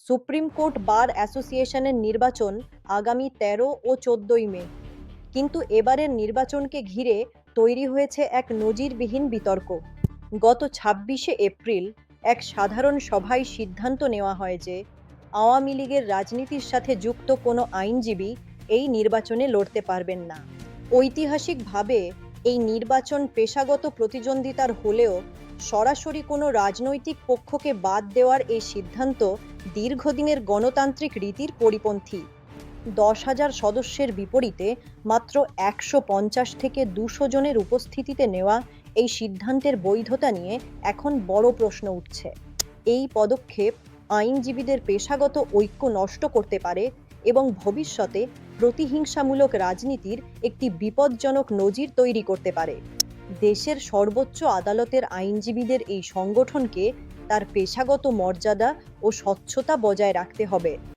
Supreme court bar অ্যাসোসিয়েশনের নির্বাচন আগামী ১৩ ও ১৪ই মে। কিন্তু এবারের নির্বাচনকে ঘিরে তৈরি হয়েছে এক নজিরবিহীন বিতর্ক। গত ২৬শে এপ্রিল এক সাধারণ সভায় সিদ্ধান্ত নেওয়া হয় যে আওয়ামী লীগের রাজনীতির সাথে যুক্ত কোনো আইনজীবী এই নির্বাচনে লড়তে পারবেন না। ঐতিহাসিকভাবে এই নির্বাচন পেশাগত প্রতিদ্বন্দ্বিতার হলেও সরাসরি কোনো রাজনৈতিক পক্ষকে বাদ দেওয়ার এই সিদ্ধান্ত দীর্ঘদিনের গণতান্ত্রিক রীতির পরিপন্থী। ১০,০০০ সদস্যের বিপরীতে মাত্র ১৫০ থেকে ২০০ জনের উপস্থিতিতে নেওয়া এই সিদ্ধান্তের বৈধতা নিয়ে এখন বড় প্রশ্ন উঠছে। এই পদক্ষেপ আইনজীবীদের পেশাগত ঐক্য নষ্ট করতে পারে এবং ভবিষ্যতে প্রতিহিংসামূলক রাজনীতির একটি বিপজ্জনক নজির তৈরি করতে পারে। দেশের সর্বোচ্চ আদালতের আইনজীবীদের এই সংগঠনকে তার পেশাগত মর্যাদা ও স্বচ্ছতা বজায় রাখতে হবে।